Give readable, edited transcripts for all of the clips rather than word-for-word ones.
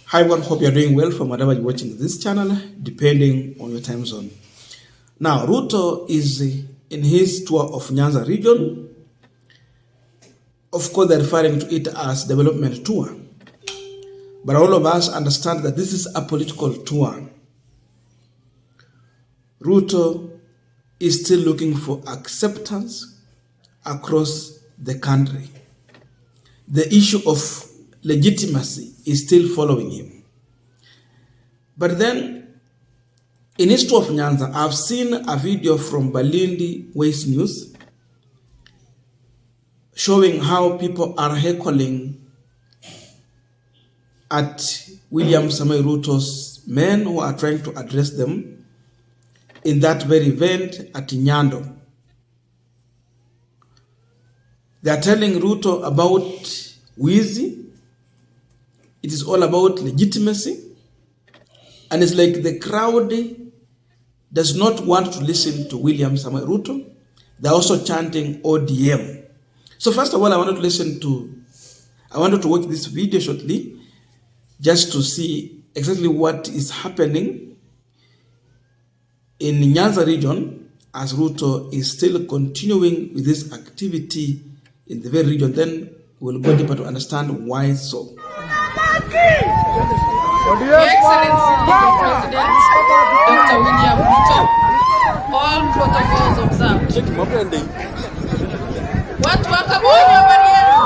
Hi everyone, hope you're doing well from whatever you're watching this channel, depending on your time zone. Now, Ruto is in his tour of Nyanza region. Of course, they're referring to it as development tour. But all of us understand that this is a political tour. Ruto is still looking for acceptance across the country. The issue of legitimacy is still following him. But then, in his tour of Nyanza, I've seen a video from Balindi Waste News showing how people are heckling at William Samoei Ruto's men who are trying to address them in that very event at Nyando. They are telling Ruto about Wizi. It is all about legitimacy. And it's like the crowd does not want to listen to William Samoei Ruto. They're also chanting ODM. So first of all, I wanted to watch this video shortly just to see exactly what is happening in Nyanza region as Ruto is still continuing with this activity in the very region. Then we'll go deeper to understand why so. Your Excellency, President Dr. William Ruto, all protocols observed. Watu wakabonyo habari yenu.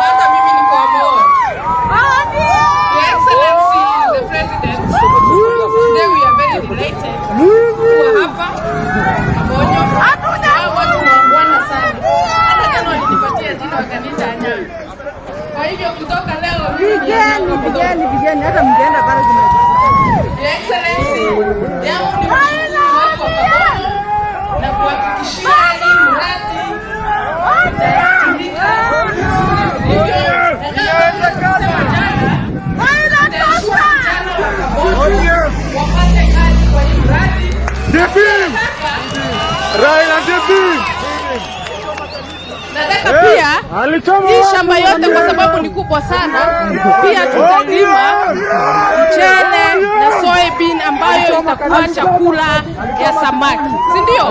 Hata mimi niko abon. Your Excellency, the President, today we are very delighted kuwa hapa abonyo. Watu wanaongwana sana. Hata kama walinipatia jina wakaniita Anyang. Kwa hivyo kutoka leo vijana hata mjenda pale kuna Your Excellency, yangu ni wako pamoja na kuhakikishia hii mradi itatimika. Wapate kazi kwa hii mradi. Nataka pia hii shamba yote kwa sababu ni kubwa sana, pia tutalima mchele na soybean ambayo itakuwa chakula ya samaki, si ndio?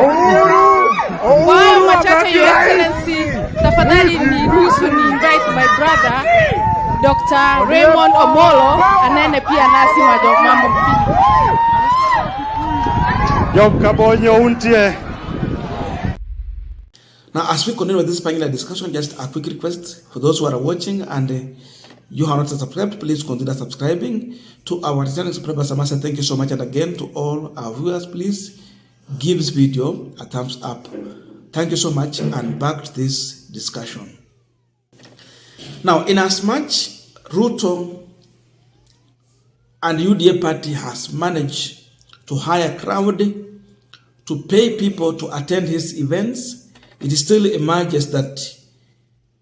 Kwa hiyo machache, Your Excellency, tafadhali niruhusu ni invite my brother Dr. Raymond Omolo anene pia nasi mambo mpili. Kabonyo untie. Now, as we continue with this panel discussion, just a quick request for those who are watching and you have not subscribed, please consider subscribing to our channel. Thank you so much, and again to all our viewers, please give this video a thumbs up. Thank you so much, and back to this discussion. Now, in as much Ruto and UDA party has managed to hire crowd to pay people to attend his events, it still emerges that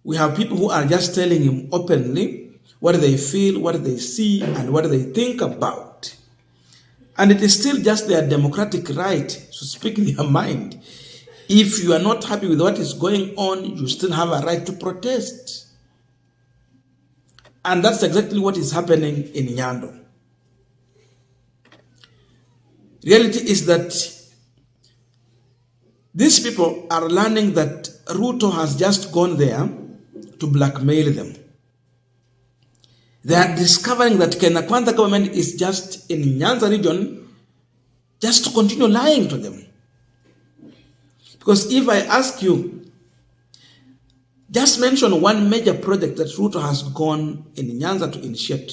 we have people who are just telling him openly what they feel, what they see, and what they think about. And it is still just their democratic right to speak their mind. If you are not happy with what is going on, you still have a right to protest. And that's exactly what is happening in Nyando. Reality is that these people are learning that Ruto has just gone there to blackmail them. They are discovering that Kenya Kwanza government is just in Nyanza region just to continue lying to them. Because if I ask you, just mention one major project that Ruto has gone in Nyanza to initiate.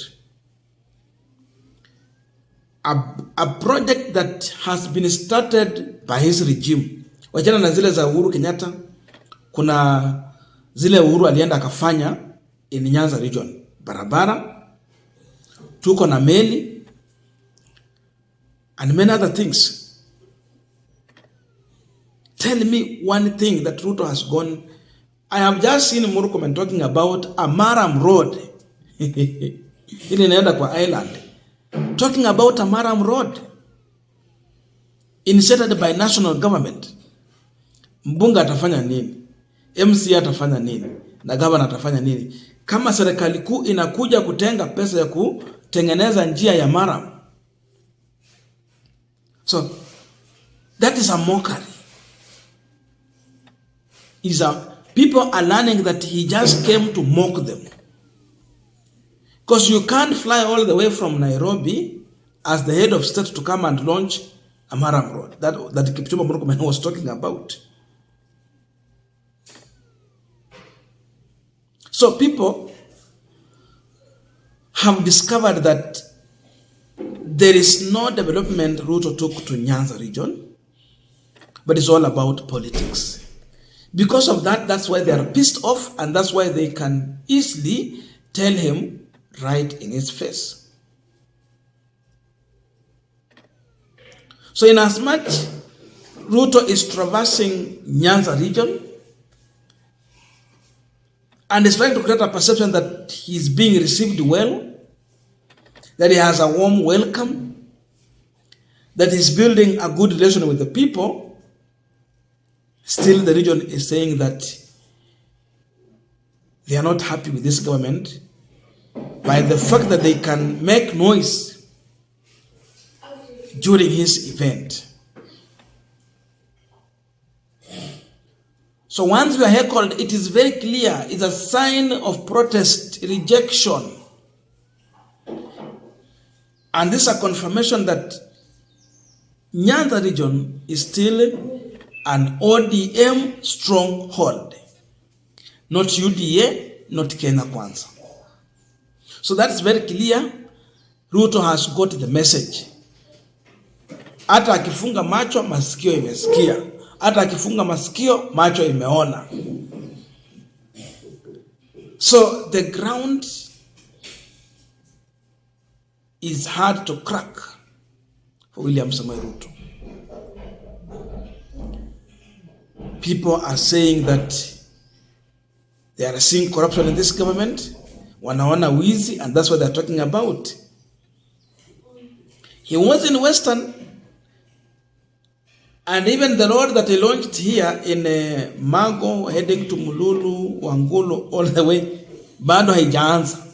A project that has been started by his regime. Wachana na zile za Uhuru Kenyatta, kuna zile Uhuru alienda akafanya in Nyanza region. Barabara, tuko na meli, and many other things. Tell me one thing that Ruto has gone. I have just seen Murkomen talking about a Maram Road. Ili inaenda kwa island. Talking about a Maram Road initiated by national government. Mbunga atafanya nini? MC atafanya nini na governor atafanya nini kama serikali kuu inakuja kutenga pesa ya kutengeneza njia ya Maram? So that is a mockery. People are learning that he just came to mock them. Because you can't fly all the way from Nairobi as the head of state to come and launch a Maram road that Kipchumba Murkomen was talking about. So people have discovered that there is no development Ruto took to Nyanza region, but it's all about politics. Because of that, that's why they are pissed off, and that's why they can easily tell him right in his face. So in as much Ruto is traversing Nyanza region and is trying to create a perception that he's being received well, that he has a warm welcome, that he's building a good relation with the people, still the region is saying that they are not happy with this government by the fact that they can make noise during his event. So once we are heckled, it is very clear, it's a sign of protest, rejection. And this is a confirmation that Nyanza region is still an ODM stronghold, not UDA, not Kenya Kwanza. So that's very clear. Ruto has got the message. Hata akifunga macho, masikio imesikia. Hata akifunga masikio, macho imeona. So the ground is hard to crack for William Samoei Ruto. People are saying that they are seeing corruption in this government, wanaona wizi, and that's what they're talking about. He was in Western, and even the road that he launched here in Mago, heading to Mululu, Wangulu, all the way, bado haijaanza.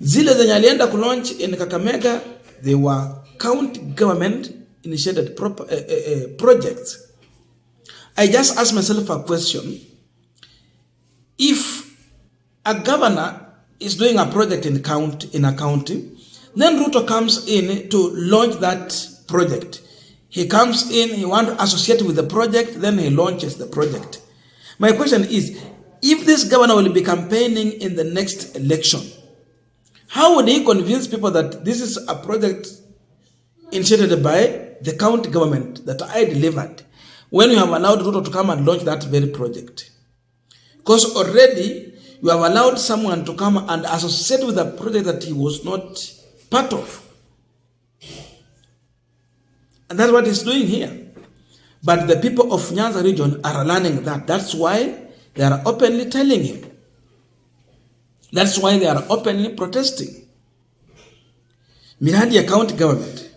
Zile zenye alienda kulaunch in Kakamega, they were county government initiated projects. I just asked myself a question. If a governor is doing a project in a county, then Ruto comes in to launch that project. He comes in, he wants to associate with the project, then he launches the project. My question is, if this governor will be campaigning in the next election, how would he convince people that this is a project initiated by the county government that I delivered, when you have allowed Ruto to come and launch that very project? Because already you have allowed someone to come and associate with a project that he was not part of. And that's what he's doing here. But the people of Nyanza region are learning that. That's why they are openly telling him. That's why they are openly protesting. Miradi ya county government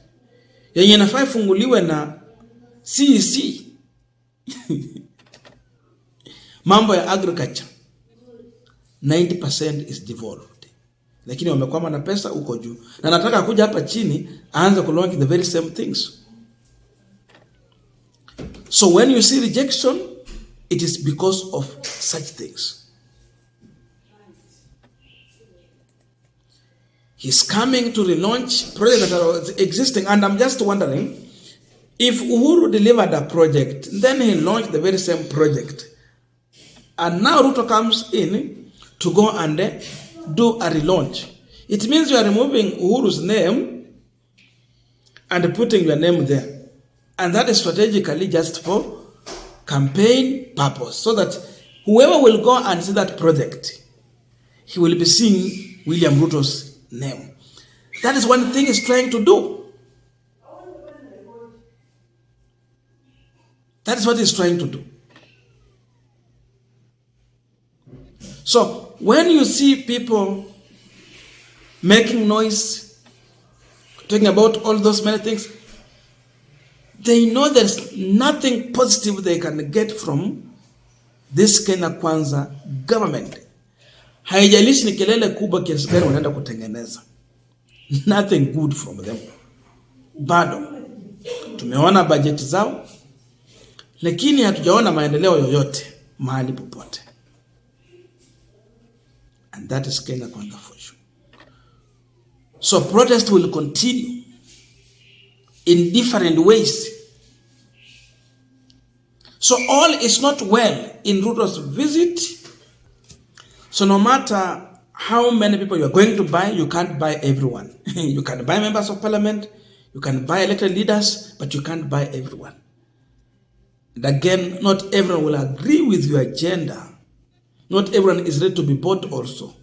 yenye inafaa ifunguliwe na CEC mambo ya agriculture 90% is devolved, lakini wamekwama na pesa huko juu, na nataka kuja hapa chini aanze ku launch the very same things. So when you see rejection, it is because of such things. He's coming to relaunch projects that are existing, and I'm just wondering, if Uhuru delivered a project, then he launched the very same project, and now Ruto comes in to go and do a relaunch. It means you are removing Uhuru's name and putting your name there. And that is strategically just for campaign purpose, so that whoever will go and see that project, he will be seeing William Ruto's name. That is one thing he's trying to do. That is what he's trying to do. So when you see people making noise, talking about all those many things, they know there's nothing positive they can get from this Kenya Kwanza government, haijalishi ni kelele kubwa kiasi gani wanaenda kutengeneza, nothing good from them. Bado tumeona budget zao, lakini hatujaona maendeleo yoyote mahali popote. And that is Kenya Kwanza for sure. So protest will continue in different ways. So all is not well in Ruto's visit. So no matter how many people you are going to buy, you can't buy everyone. You can buy members of parliament, you can buy elected leaders, but you can't buy everyone. And again, not everyone will agree with your agenda. Not everyone is ready to be bought also.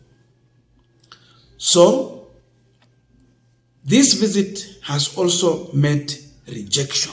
So this visit has also met rejection.